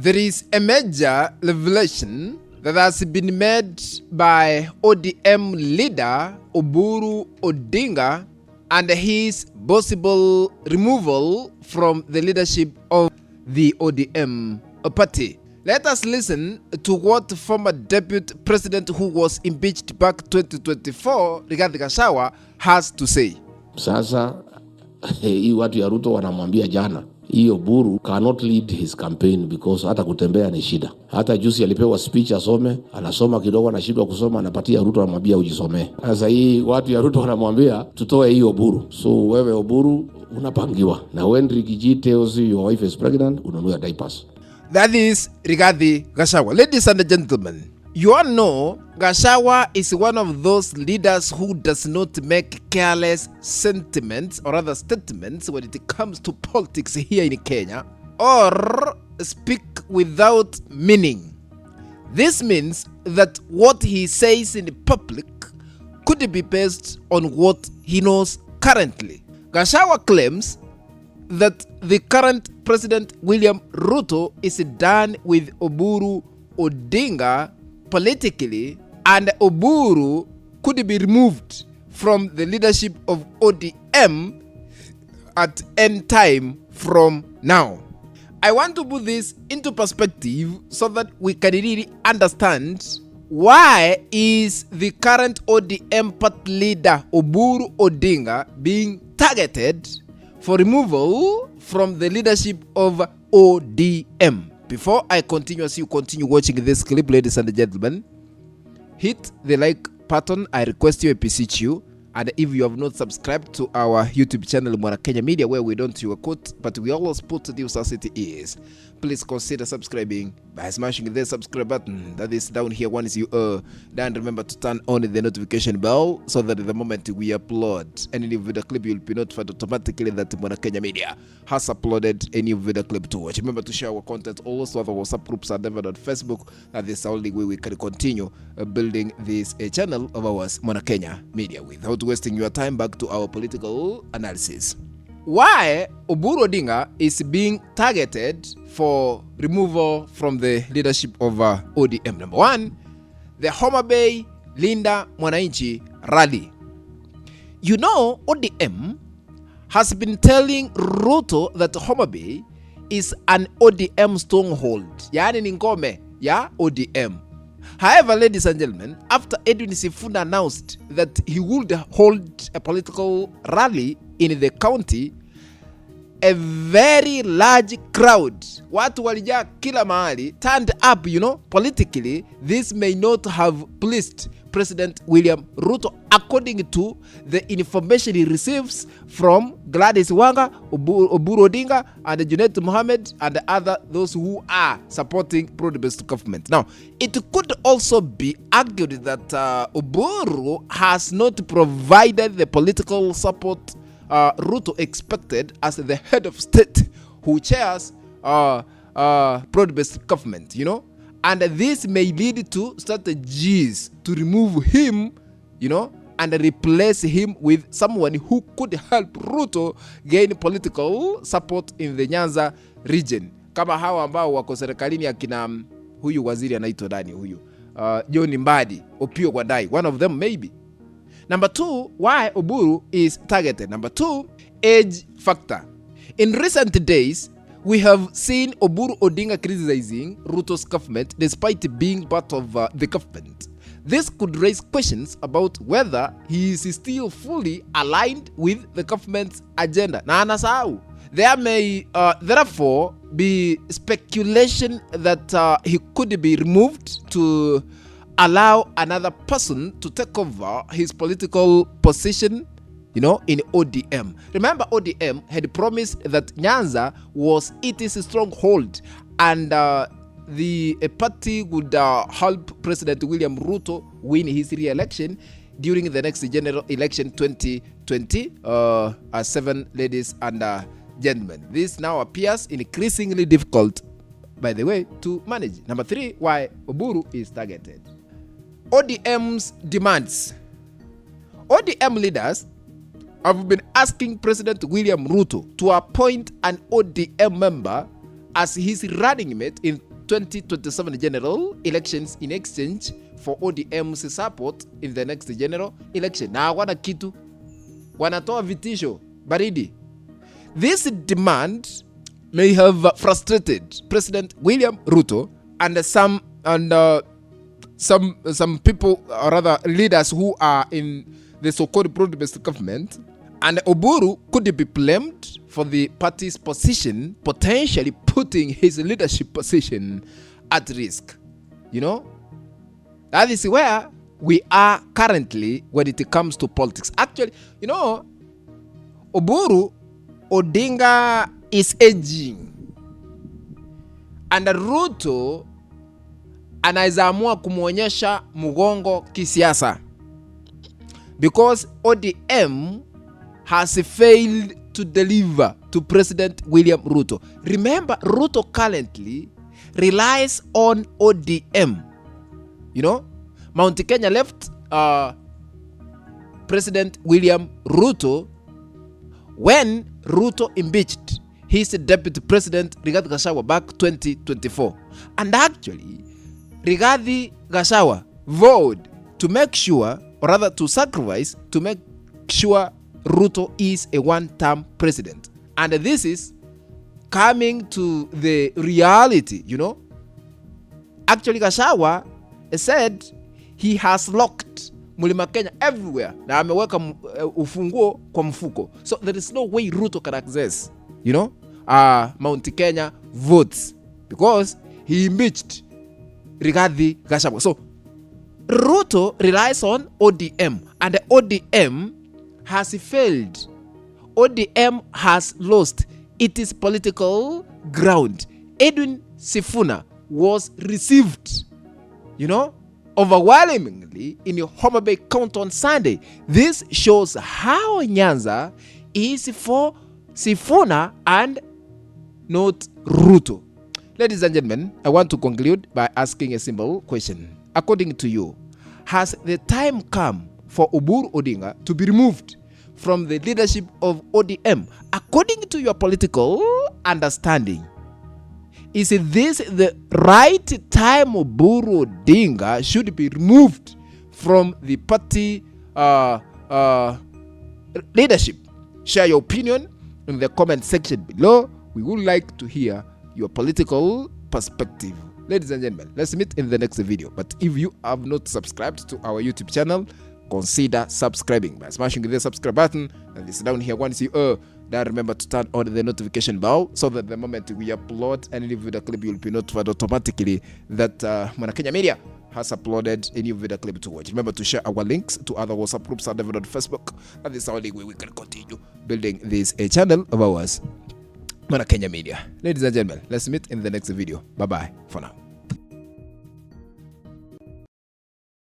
There is a major revelation that has been made by ODM leader Oburu Odinga and his possible removal from the leadership of the ODM party. Let us listen to what former Deputy President who was impeached back 2024, Rigathi Gachagua, has to say. Sasa hii watu ya Ruto wanamwambia jana, hii Oburu cannot lead his campaign because hata kutembea ni shida. Hata juzi alipewa speech asome, anasoma kidogo anashindwa kusoma, anapatia Ruto anamwambia ujisomee. Sasa hii watu ya Ruto wanamwambia tutoe hii Oburu. So wewe Oburu unapangiwa. Na when Rigiji tells you your wife is pregnant, ununua diapers. That is Rigathi Gachagua. Ladies and gentlemen, you all know Gachagua is one of those leaders who does not make careless sentiments or other statements when it comes to politics here in Kenya, or speak without meaning. This means that what he says in public could be based on what he knows currently. Gachagua claims that the current President William Ruto is done with Oburu Odinga politically, and Oburu could be removed from the leadership of ODM at any time from now. I want to put this into perspective so that we can really understand why is the current ODM party leader Oburu Odinga being targeted for removal from the leadership of ODM. Before I continue, as you continue watching this clip, ladies and gentlemen, hit the like button. I request you, I beseech you. And if you have not subscribed to our YouTube channel, Kenya Media, where we don't sugarcoat, but we always put the news as it is, please consider subscribing by smashing the subscribe button that is down here once you then remember to turn on the notification bell so that the moment we upload any new video clip, you'll be notified automatically that Kenya Media has uploaded a new video clip to watch. Remember to share our content also. Other WhatsApp groups are never on Facebook. That is the only way we can continue building this channel of ours, Kenya Media. Without wasting your time, back to our political analysis. Why Oburu Odinga is being targeted for removal from the leadership of ODM. Number one, the Homa Bay Linda Mwananchi rally. You know, ODM has been telling Ruto that Homa Bay is an ODM stronghold. Yani ni ngome ya ODM. However, ladies and gentlemen, after Edwin Sifuna announced that he would hold a political rally in the county, a very large crowd, watu walijaa kila mahali, turned up, politically. This may not have pleased President William Ruto, according to the information he receives from Gladys Wanga, Oburu Odinga, and Junet Mohammed, and those who are supporting pro-based government. Now, it could also be argued that Oburu has not provided the political support Ruto expected as the head of state who chairs pro-based government, and this may lead to strategies to remove him, and replace him with someone who could help Ruto gain political support in the Nyanza region. Kama hawa ambao wako serikalini akina huyu waziri anaitwa nani huyu? John Mbadi, Opio Gwadai, one of them maybe. Number two, why Oburu is targeted. Number two, age factor. In recent days, we have seen Oburu Odinga criticizing Ruto's government despite being part of the government. This could raise questions about whether he is still fully aligned with the government's agenda. Na anasahau. There may therefore be speculation that he could be removed to allow another person to take over his political position, in ODM. Remember, ODM had promised that Nyanza was its stronghold, and the party would help President William Ruto win his re-election during the next general election 2027, ladies and gentlemen. This now appears increasingly difficult, by the way, to manage. Number three, why Oburu is targeted. ODM's demands. ODM leaders have been asking President William Ruto to appoint an ODM member as his running mate in 2027 general elections in exchange for ODM's support in the next general election. Na hawana kitu, wanatoa vitisho baridi. This demand may have frustrated President William Ruto and some people, or rather leaders who are in the so-called broad-based government, and Oburu could be blamed for the party's position, potentially putting his leadership position at risk. You know, that is where we are currently when it comes to politics. Actually, you know, Oburu Odinga is aging, and Ruto anaweza amua kumuonyesha mgongo kisiasa, because ODM has failed to deliver to President William Ruto. Remember, Ruto currently relies on ODM. You know, Mount Kenya left President William Ruto when Ruto impeached his Deputy President Rigathi Gachagua back 2024. And actually, Rigathi Gachagua vowed to make sure, or rather to sacrifice, to make sure Ruto is a one-term president. And this is coming to the reality, you know. Actually, Gachagua said he has locked Mlima Kenya everywhere. Na ameweka ufunguo kwa mfuko. So there is no way Ruto can access, you know, Mount Kenya votes, because he impeached Rigathi Gachagua. So Ruto relies on ODM, and the ODM has failed. ODM has lost its political ground. Edwin Sifuna was received, you know, overwhelmingly in Homa Bay County on Sunday. This shows how Nyanza is for Sifuna and not Ruto. Ladies and gentlemen, I want to conclude by asking a simple question. According to you, has the time come for Oburu Odinga to be removed from the leadership of ODM? According to your political understanding, is this the right time Oburu Odinga should be removed from the party leadership? Share your opinion in the comment section below. We would like to hear your political perspective. Ladies and gentlemen, let's meet in the next video. But if you have not subscribed to our YouTube channel, consider subscribing by smashing the subscribe button, and this down here. Once you then remember to turn on the notification bell, so that the moment we upload any video clip, you'll be notified automatically that Kenya Media has uploaded a new video clip to watch. Remember to share our links to other WhatsApp groups and on Facebook, and this is the only way we can continue building this channel of ours, Kenya Media. Ladies and gentlemen, let's meet in the next video. Bye bye for now.